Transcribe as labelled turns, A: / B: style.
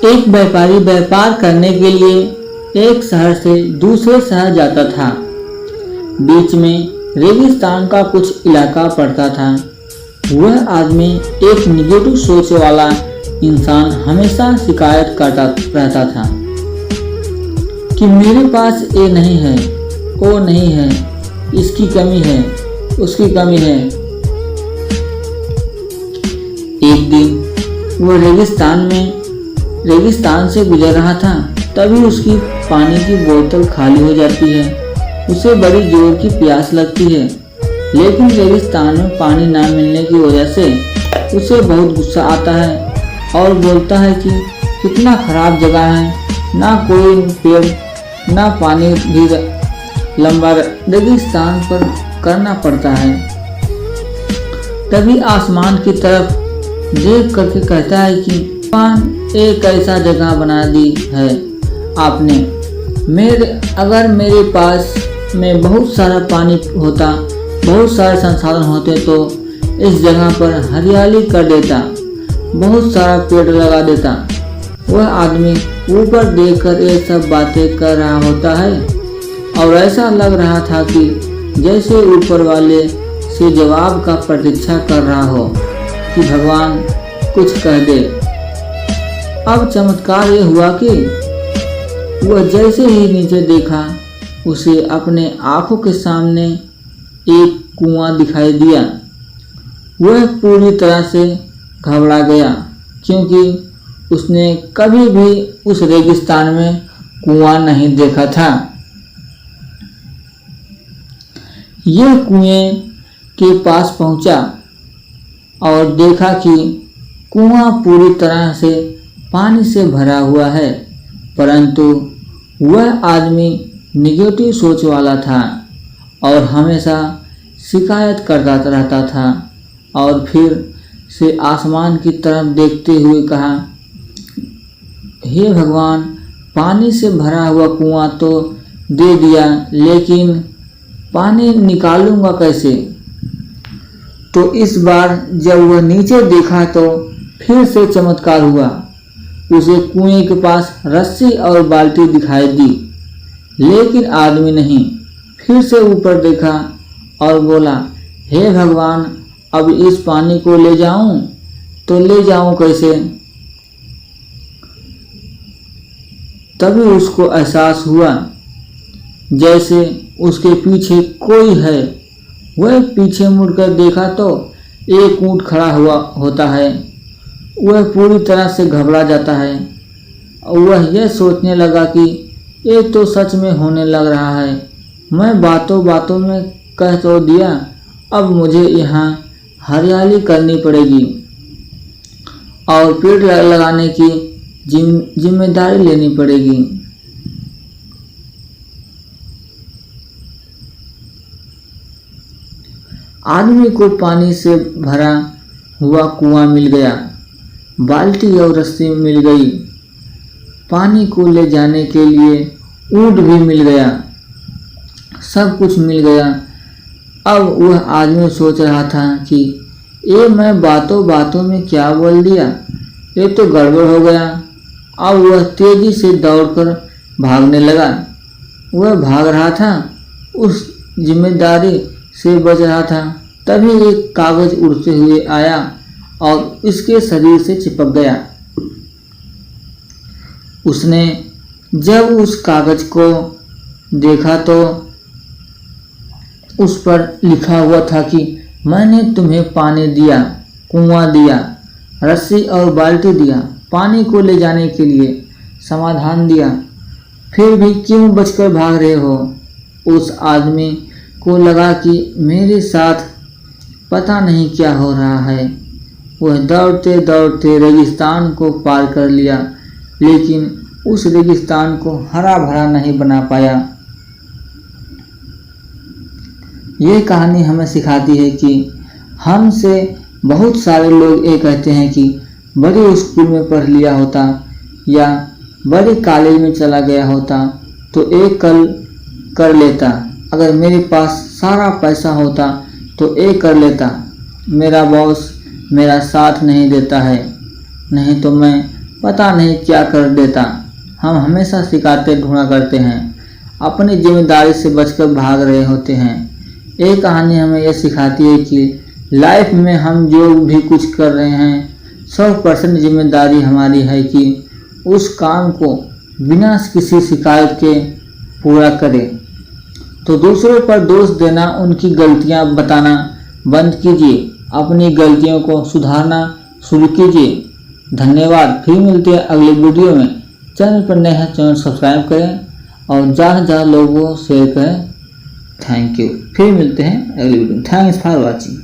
A: एक व्यापारी व्यापार करने के लिए एक शहर से दूसरे शहर जाता था। बीच में रेगिस्तान का कुछ इलाका पड़ता था। वह आदमी एक निगेटिव सोच वाला इंसान हमेशा शिकायत करता रहता था कि मेरे पास ये नहीं है, वो नहीं है, इसकी कमी है, उसकी कमी है। एक दिन वह रेगिस्तान से गुजर रहा था, तभी उसकी पानी की बोतल खाली हो जाती है। उसे बड़ी जोर की प्यास लगती है, लेकिन रेगिस्तान में पानी ना मिलने की वजह से उसे बहुत गुस्सा आता है और बोलता है कि कितना खराब जगह है, ना कोई पेड़ ना पानी भी, लंबा रेगिस्तान पर करना पड़ता है। तभी आसमान की तरफ देख करके कहता है कि भगवान एक ऐसा जगह बना दी है आपने। अगर मेरे पास में बहुत सारा पानी होता, बहुत सारे संसाधन होते तो इस जगह पर हरियाली कर देता, बहुत सारा पेड़ लगा देता। वह आदमी ऊपर देखकर ये सब बातें कर रहा होता है और ऐसा लग रहा था कि जैसे ऊपर वाले से जवाब का प्रतीक्षा कर रहा हो कि भगवान कुछ कह दे। अब चमत्कार ये हुआ कि वह जैसे ही नीचे देखा, उसे अपने आंखों के सामने एक कुआं दिखाई दिया। वह पूरी तरह से घबरा गया, क्योंकि उसने कभी भी उस रेगिस्तान में कुआं नहीं देखा था। यह कुएं के पास पहुंचा और देखा कि कुआं पूरी तरह से पानी से भरा हुआ है, परंतु वह आदमी निगेटिव सोच वाला था और हमेशा शिकायत करता रहता था। और फिर से आसमान की तरफ देखते हुए कहा, हे भगवान, पानी से भरा हुआ कुआं तो दे दिया, लेकिन पानी निकालूंगा कैसे? तो इस बार जब वह नीचे देखा तो फिर से चमत्कार हुआ। उसे कुएं के पास रस्सी और बाल्टी दिखाई दी, लेकिन आदमी नहीं। फिर से ऊपर देखा और बोला, हे भगवान, अब इस पानी को ले जाऊं तो ले जाऊं कैसे? तभी उसको एहसास हुआ जैसे उसके पीछे कोई है। वह पीछे मुड़कर देखा तो एक ऊंट खड़ा हुआ होता है। वह पूरी तरह से घबरा जाता है। वह यह सोचने लगा कि ये तो सच में होने लग रहा है। मैं बातों बातों में कह तो दिया, अब मुझे यहाँ हरियाली करनी पड़ेगी और पेड़ लगाने की जिम्मेदारी लेनी पड़ेगी। आदमी को पानी से भरा हुआ कुआं मिल गया, बाल्टी और रस्सी मिल गई, पानी को ले जाने के लिए ऊंट भी मिल गया, सब कुछ मिल गया। अब वह आदमी सोच रहा था कि ये मैं बातों बातों में क्या बोल दिया, ये तो गड़बड़ हो गया। अब वह तेजी से दौड़कर भागने लगा। वह भाग रहा था, उस जिम्मेदारी से बच रहा था। तभी एक कागज उड़ते हुए आया और इसके शरीर से चिपक गया। उसने जब उस कागज को देखा तो उस पर लिखा हुआ था कि मैंने तुम्हें पानी दिया, कुआं दिया, रस्सी और बाल्टी दिया, पानी को ले जाने के लिए समाधान दिया, फिर भी क्यों बचकर भाग रहे हो? उस आदमी को लगा कि मेरे साथ पता नहीं क्या हो रहा है। वह दौड़ते दौड़ते रेगिस्तान को पार कर लिया, लेकिन उस रेगिस्तान को हरा भरा नहीं बना पाया। ये कहानी हमें सिखाती है कि हमसे बहुत सारे लोग ये कहते हैं कि बड़े स्कूल में पढ़ लिया होता या बड़े कॉलेज में चला गया होता तो एक कल कर लेता, अगर मेरे पास सारा पैसा होता तो एक कर लेता, मेरा बॉस मेरा साथ नहीं देता है, नहीं तो मैं पता नहीं क्या कर देता। हम हमेशा शिकायतें ढूंढा करते हैं, अपनी जिम्मेदारी से बचकर भाग रहे होते हैं। ये कहानी हमें यह सिखाती है कि लाइफ में हम जो भी कुछ कर रहे हैं 100% जिम्मेदारी हमारी है कि उस काम को बिना किसी शिकायत के पूरा करें। तो दूसरों पर दोष देना, उनकी गलतियां बताना बंद कीजिए, अपनी गलतियों को सुधारना शुरू कीजिए। धन्यवाद। फिर मिलते हैं अगले वीडियो में। चैनल पर नए हैं, चैनल सब्सक्राइब करें और ज़्यादा लोगों को शेयर करें। Thank you. फिर मिलते हैं अगले वीडियो में। Thanks for watching.